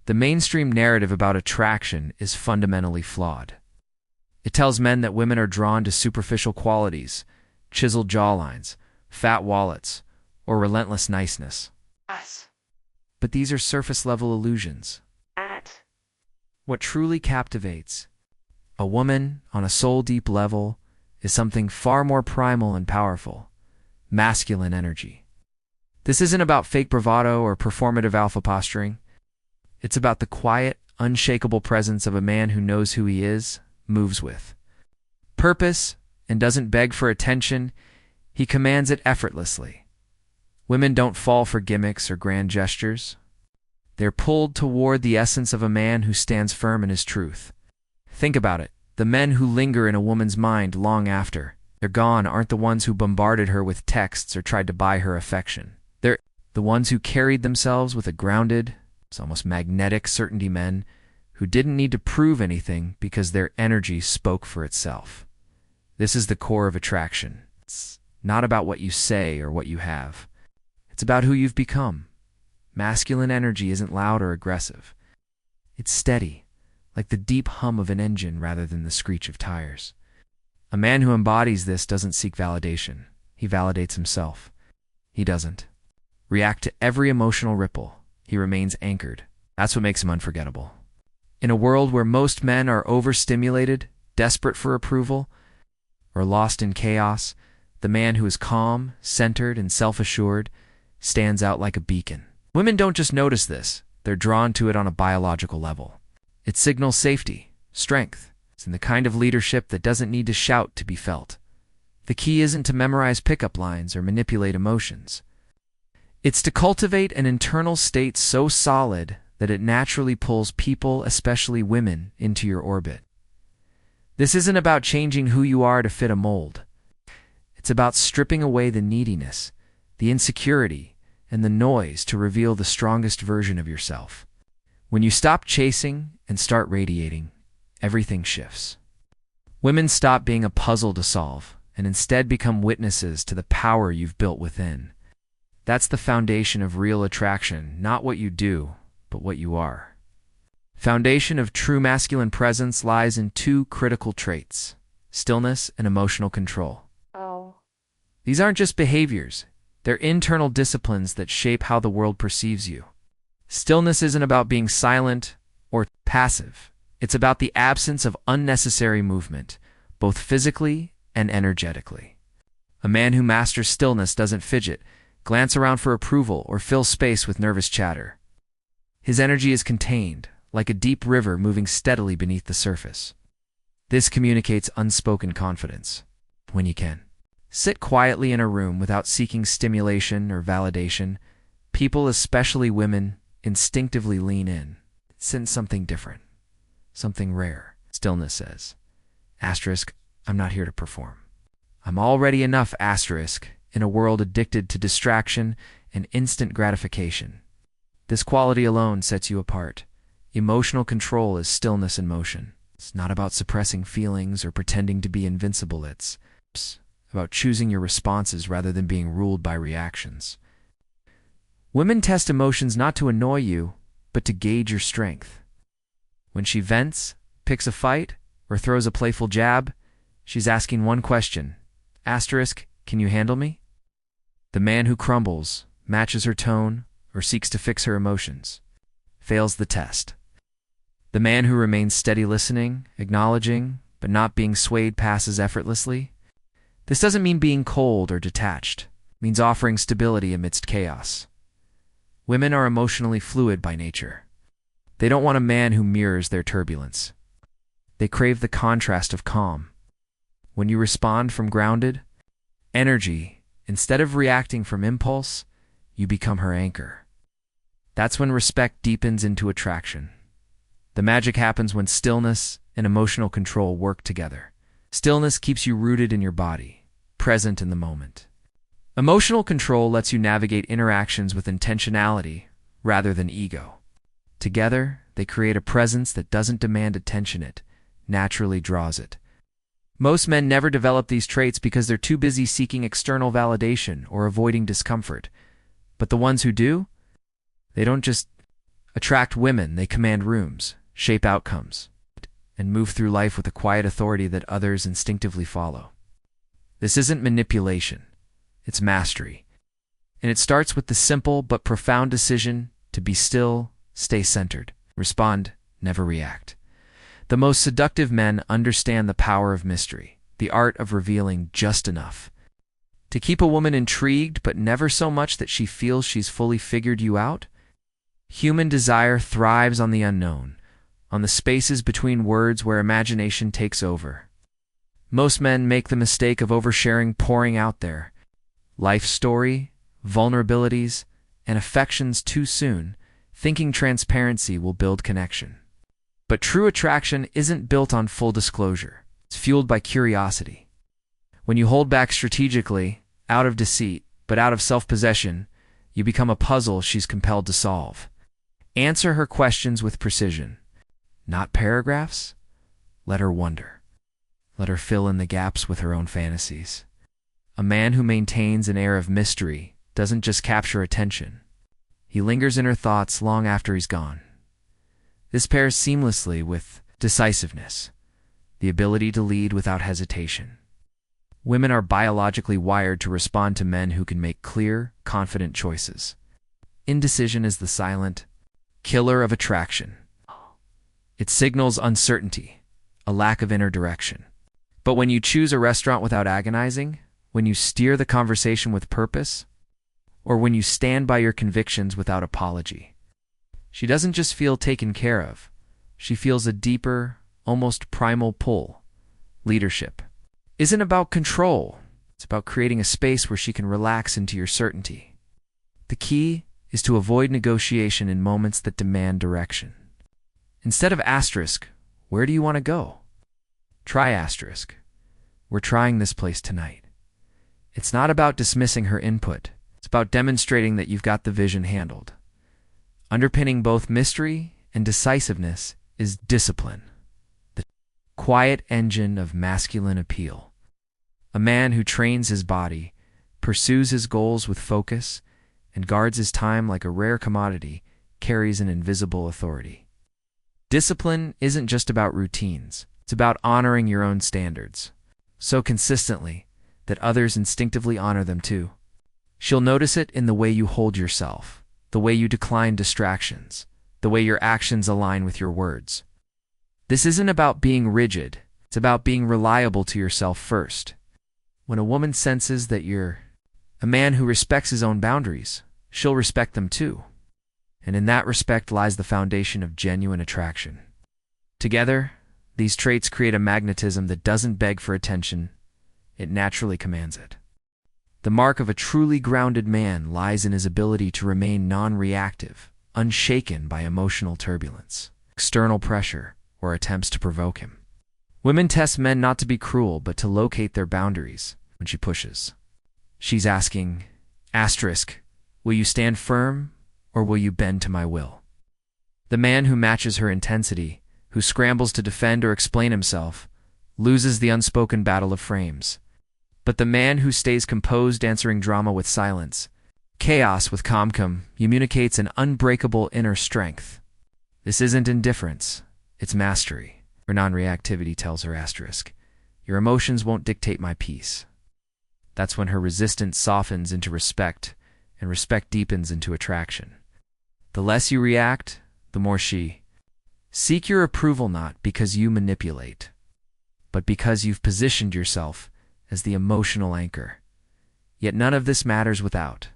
The mainstream narrative about attraction is fundamentally flawed. It tells men that women are drawn to superficial qualities, chiseled jawlines, fat wallets, or relentless niceness. Us. But these are surface-level illusions. At. What truly captivates a woman on a soul-deep level is something far more primal and powerful: masculine energy. This isn't about fake bravado or performative alpha posturing. It's about the quiet, unshakable presence of a man who knows who he is, moves with purpose, and doesn't beg for attention. He commands it effortlessly. Women don't fall for gimmicks or grand gestures. They're pulled toward the essence of a man who stands firm in his truth. Think about it. The men who linger in a woman's mind long after they're gone aren't the ones who bombarded her with texts or tried to buy her affection. They're the ones who carried themselves with a grounded, it's almost magnetic certainty, men who didn't need to prove anything because their energy spoke for itself. This is the core of attraction. It's not about what you say or what you have. It's about who you've become. Masculine energy isn't loud or aggressive. It's steady, like the deep hum of an engine rather than the screech of tires. A man who embodies this doesn't seek validation. He validates himself. He doesn't react to every emotional ripple. He remains anchored. That's what makes him unforgettable. In a world where most men are overstimulated, desperate for approval, or lost in chaos, the man who is calm, centered, and self-assured stands out like a beacon. Women don't just notice this. They're drawn to it on a biological level. It signals safety, strength. It's in the kind of leadership that doesn't need to shout to be felt. The key isn't to memorize pickup lines or manipulate emotions. It's to cultivate an internal state so solid that it naturally pulls people, especially women, into your orbit. This isn't about changing who you are to fit a mold. It's about stripping away the neediness, the insecurity, and the noise to reveal the strongest version of yourself. When you stop chasing and start radiating, everything shifts. Women stop being a puzzle to solve and instead become witnesses to the power you've built within. That's the foundation of real attraction, not what you do, but what you are. Foundation of true masculine presence lies in two critical traits: stillness and emotional control. Oh. These aren't just behaviors. They're internal disciplines that shape how the world perceives you. Stillness isn't about being silent or passive. It's about the absence of unnecessary movement, both physically and energetically. A man who masters stillness doesn't fidget, glance around for approval, or fill space with nervous chatter. His energy is contained, like a deep river moving steadily beneath the surface. This communicates unspoken confidence. When you can sit quietly in a room without seeking stimulation or validation, people, especially women, instinctively lean in. Sense something different, something rare. Stillness says, asterisk, I'm not here to perform. I'm already enough, asterisk, in a world addicted to distraction and instant gratification. This quality alone sets you apart. Emotional control is stillness in motion. It's not about suppressing feelings or pretending to be invincible. It's about choosing your responses rather than being ruled by reactions. Women test emotions not to annoy you, but to gauge your strength. When she vents, picks a fight, or throws a playful jab, she's asking one question, asterisk, can you handle me? The man who crumbles, matches her tone, or seeks to fix her emotions fails the test. The man who remains steady, listening, acknowledging, but not being swayed, passes effortlessly. This doesn't mean being cold or detached. It means offering stability amidst chaos. Women are emotionally fluid by nature. They don't want a man who mirrors their turbulence. They crave the contrast of calm. When you respond from grounded energy, instead of reacting from impulse, you become her anchor. That's when respect deepens into attraction. The magic happens when stillness and emotional control work together. Stillness keeps you rooted in your body, present in the moment. Emotional control lets you navigate interactions with intentionality rather than ego. Together, they create a presence that doesn't demand attention, it naturally draws it. Most men never develop these traits because they're too busy seeking external validation or avoiding discomfort. But the ones who do, they don't just attract women, they command rooms, shape outcomes, and move through life with a quiet authority that others instinctively follow. This isn't manipulation, it's mastery. And it starts with the simple but profound decision to be still, stay centered, respond, never react. The most seductive men understand the power of mystery, the art of revealing just enough to keep a woman intrigued, but never so much that she feels she's fully figured you out. Human desire thrives on the unknown, on the spaces between words where imagination takes over. Most men make the mistake of oversharing, pouring out their life story, vulnerabilities, and affections too soon, thinking transparency will build connection. But true attraction isn't built on full disclosure. It's fueled by curiosity. When you hold back strategically, out of deceit, but out of self-possession, you become a puzzle she's compelled to solve. Answer her questions with precision, not paragraphs. Let her wonder. Let her fill in the gaps with her own fantasies. A man who maintains an air of mystery doesn't just capture attention. He lingers in her thoughts long after he's gone. This pairs seamlessly with decisiveness, the ability to lead without hesitation. Women are biologically wired to respond to men who can make clear, confident choices. Indecision is the silent killer of attraction. It signals uncertainty, a lack of inner direction. But when you choose a restaurant without agonizing, when you steer the conversation with purpose, or when you stand by your convictions without apology, she doesn't just feel taken care of. She feels a deeper, almost primal pull. Leadership isn't about control. It's about creating a space where she can relax into your certainty. The key is to avoid negotiation in moments that demand direction. Instead of asterisk, where do you want to go? Try asterisk. We're trying this place tonight. It's not about dismissing her input. It's about demonstrating that you've got the vision handled. Underpinning both mystery and decisiveness is discipline, the quiet engine of masculine appeal. A man who trains his body, pursues his goals with focus, and guards his time like a rare commodity carries an invisible authority. Discipline isn't just about routines. It's about honoring your own standards so consistently that others instinctively honor them too. She'll notice it in the way you hold yourself, the way you decline distractions, the way your actions align with your words. This isn't about being rigid. It's about being reliable to yourself first. When a woman senses that you're a man who respects his own boundaries, she'll respect them too. And in that respect lies the foundation of genuine attraction. Together, these traits create a magnetism that doesn't beg for attention. It naturally commands it. The mark of a truly grounded man lies in his ability to remain non-reactive, unshaken by emotional turbulence, external pressure, or attempts to provoke him. Women test men not to be cruel, but to locate their boundaries when she pushes. She's asking, asterisk, will you stand firm, or will you bend to my will? The man who matches her intensity, who scrambles to defend or explain himself, loses the unspoken battle of frames. But the man who stays composed, answering drama with silence, chaos with calm, communicates an unbreakable inner strength. This isn't indifference, it's mastery. Her non-reactivity tells her asterisk, your emotions won't dictate my peace. That's when her resistance softens into respect, and respect deepens into attraction. The less you react, the more she. Seek your approval not because you manipulate, but because you've positioned yourself as the emotional anchor. Yet none of this matters without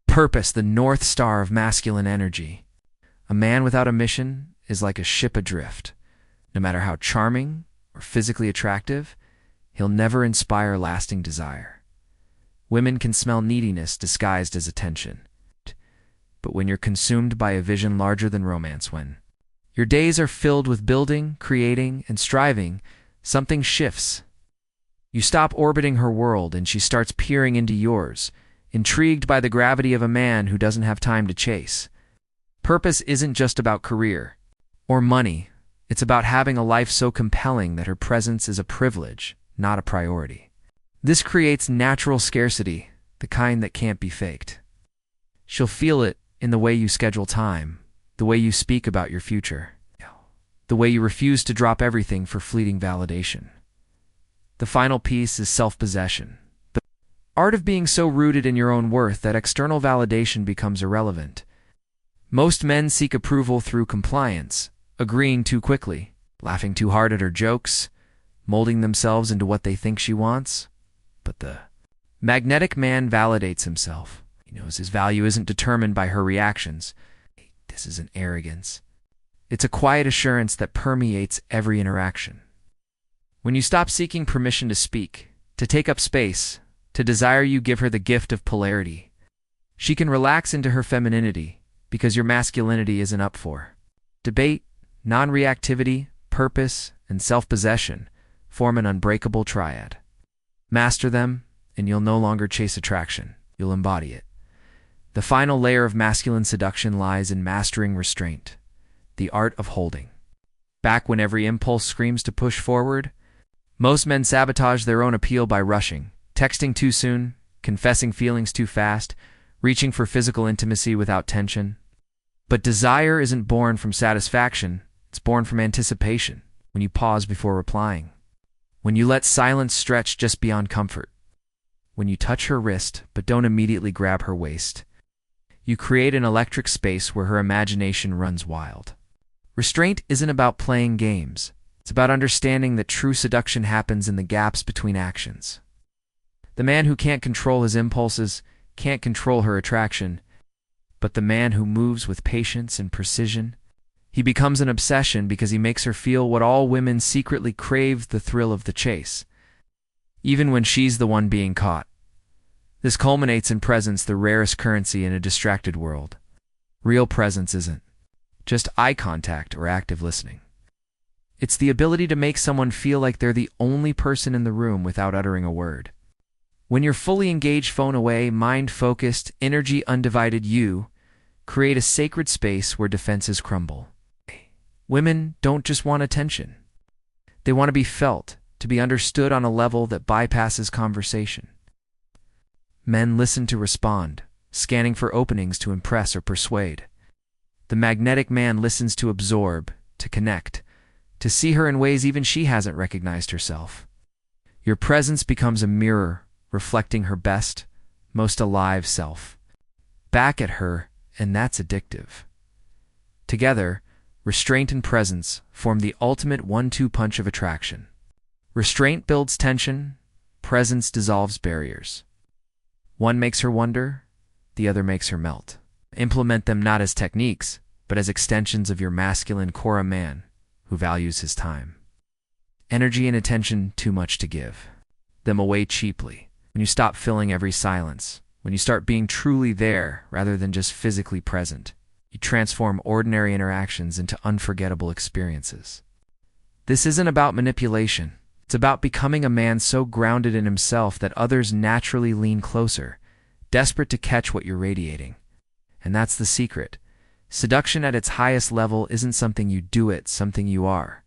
purpose, the North Star of masculine energy. A man without a mission is like a ship adrift. No matter how charming or physically attractive, he'll never inspire lasting desire. Women can smell neediness disguised as attention. But when you're consumed by a vision larger than romance, when your days are filled with building, creating, and striving, something shifts. You stop orbiting her world and she starts peering into yours, intrigued by the gravity of a man who doesn't have time to chase. Purpose isn't just about career or money. It's about having a life so compelling that her presence is a privilege, not a priority. This creates natural scarcity, the kind that can't be faked. She'll feel it in the way you schedule time, the way you speak about your future, the way you refuse to drop everything for fleeting validation. The final piece is self-possession, the art of being so rooted in your own worth that external validation becomes irrelevant. Most men seek approval through compliance, agreeing too quickly, laughing too hard at her jokes, molding themselves into what they think she wants. But the magnetic man validates himself. He knows his value isn't determined by her reactions. This isn't arrogance. It's a quiet assurance that permeates every interaction. When you stop seeking permission to speak, to take up space, to desire, you give her the gift of polarity. She can relax into her femininity because your masculinity isn't up for debate. Non-reactivity, purpose, and self-possession form an unbreakable triad. Master them, and you'll no longer chase attraction. You'll embody it. The final layer of masculine seduction lies in mastering restraint, the art of holding back when every impulse screams to push forward. Most men sabotage their own appeal by rushing, texting too soon, confessing feelings too fast, reaching for physical intimacy without tension. But desire isn't born from satisfaction. It's born from anticipation, when you pause before replying, when you let silence stretch just beyond comfort, when you touch her wrist but don't immediately grab her waist. You create an electric space where her imagination runs wild. Restraint isn't about playing games. It's about understanding that true seduction happens in the gaps between actions. The man who can't control his impulses can't control her attraction, but the man who moves with patience and precision, he becomes an obsession because he makes her feel what all women secretly crave, the thrill of the chase, even when she's the one being caught. This culminates in presence, the rarest currency in a distracted world. Real presence isn't just eye contact or active listening. It's the ability to make someone feel like they're the only person in the room without uttering a word. When you're fully engaged, phone away, mind-focused, energy undivided, you create a sacred space where defenses crumble. Women don't just want attention. They want to be felt, to be understood on a level that bypasses conversation. Men listen to respond, scanning for openings to impress or persuade. The magnetic man listens to absorb, to connect, to see her in ways even she hasn't recognized herself. Your presence becomes a mirror, reflecting her best, most alive self. Back at her, and that's addictive. Together, restraint and presence form the ultimate one-two punch of attraction. Restraint builds tension, presence dissolves barriers. One makes her wonder, the other makes her melt. Implement them not as techniques, but as extensions of your masculine core, a man who values his time. Energy and attention too much to give them away cheaply. When you stop filling every silence, when you start being truly there rather than just physically present, you transform ordinary interactions into unforgettable experiences. This isn't about manipulation. It's about becoming a man so grounded in himself that others naturally lean closer, desperate to catch what you're radiating. And that's the secret. Seduction at its highest level isn't something you do, it's something you are.